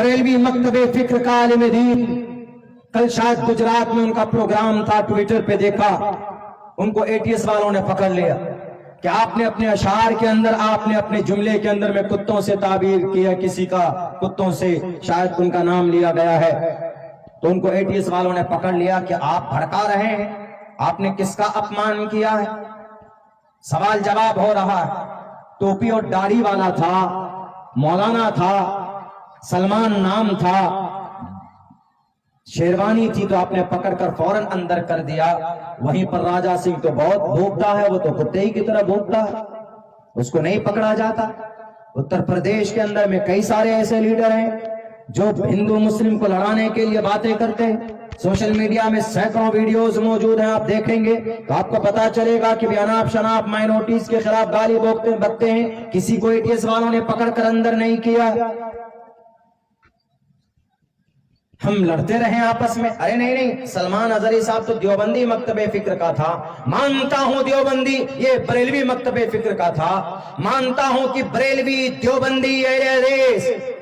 बरेलवी मकतबे फिक्र का आलिम दीन, कल शायद गुजरात में उनका प्रोग्राम था, ट्विटर पे देखा, उनको एटीएस वालों ने पकड़ लिया कि आपने अपने अशार के अंदर, आपने अपने जुमले के अंदर में कुत्तों से ताबीर किया, किसी का कुत्तों से शायद उनका नाम लिया गया है। तो उनको एटीएस वालों ने पकड़ लिया कि आप भड़का रहे हैं, आपने किसका अपमान किया है। सवाल जवाब हो रहा है। टोपी और दाढ़ी वाला था, मौलाना था, सलमान नाम था, शेरवानी थी, तो आपने पकड़कर फौरन अंदर कर दिया। वहीं पर राजा सिंह तो बहुत भोगता है, वो तो कुत्ते ही की तरह भोगता है, उसको नहीं पकड़ा जाता। उत्तर प्रदेश के अंदर में कई सारे ऐसे लीडर हैं जो हिंदू मुस्लिम को लड़ाने के लिए बातें करते हैं। सोशल मीडिया में सैकड़ों वीडियोस मौजूद हैं, आप देखेंगे तो आपको पता चलेगा कि अनाप शनाप माइनॉरिटीज के खिलाफ गाली बकते हैं। किसी को एटीएस वालों ने पकड़कर अंदर नहीं किया। हम लड़ते रहे आपस में, अरे नहीं, सलमान अजहरी साहब तो देवबंदी मकतबे फिक्र का था, मानता हूं देवबंदी ये बरेलवी मकतबे फिक्र का था, मानता हूं कि बरेलवी देवबंदी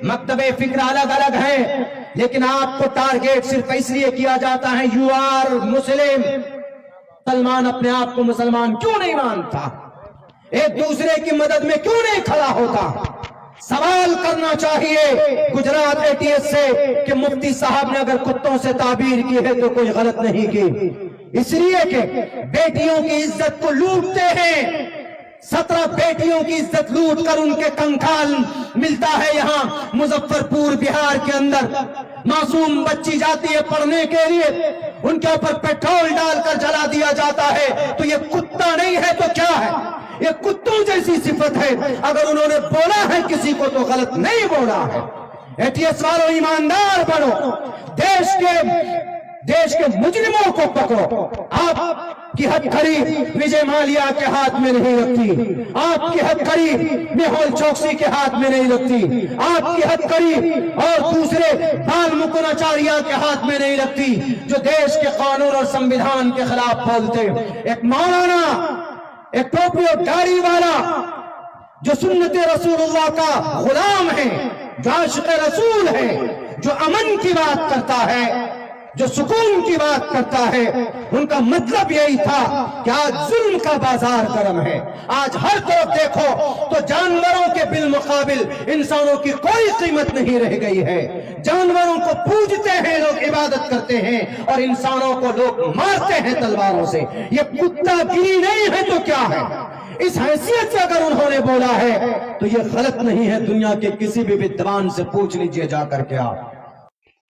मकतबे फिक्र अलग अलग हैं, लेकिन आपको टारगेट सिर्फ इसलिए किया जाता है यू आर मुस्लिम। सलमान अपने आप को मुसलमान क्यों नहीं मानता? एक दूसरे की मदद में क्यों नहीं खड़ा होता? सवाल करना चाहिए गुजरात एटीएस से कि मुफ्ती साहब ने अगर कुत्तों से ताबीर की है तो कोई गलत नहीं की, इसलिए कि बेटियों की इज्जत को लूटते हैं। 17 बेटियों की इज्जत लूट कर उनके कंकाल मिलता है यहाँ मुजफ्फरपुर बिहार के अंदर। मासूम बच्ची जाती है पढ़ने के लिए, उनके ऊपर पेट्रोल डालकर जला दिया जाता है। तो ये कुत्ता नहीं है तो क्या है? ये कुत्तों जैसी सिफत है। अगर उन्होंने बोला है किसी को तो गलत नहीं बोला है। एटीएस वालों ईमानदार बनो, देश के मुजरिमों को पकड़ो। आपकी हथकड़ी विजय माल्या के हाथ में नहीं लगती, आपकी हथकड़ी मेहुल चौकसी के हाथ में नहीं लगती, आपकी हथकड़ी और दूसरे बाल मुकुंदाचार्य के हाथ में नहीं लगती जो देश के कानून और संविधान के खिलाफ बोलते। एक मौलाना, एक टोपी और दाढ़ी वाला जो सुन्नते रसूलुल्लाह का गुलाम है, जो आशिक़े रसूल है, जो अमन की बात करता है, जो सुकून की बात करता है, उनका मतलब यही था कि आज जुल्म का बाजार गर्म है। आज हर तरफ देखो तो जानवरों के बिल मुकाबिल इंसानों की कोई कीमत नहीं रह गई है। जानवरों को पूजते हैं लोग, इबादत करते हैं, और इंसानों को लोग मारते हैं तलवारों से। ये कुत्तागिरी नहीं है तो क्या है? इस हैसियत से अगर उन्होंने बोला है तो ये गलत नहीं है। दुनिया के किसी भी विद्वान से पूछ लीजिए जाकर के आप।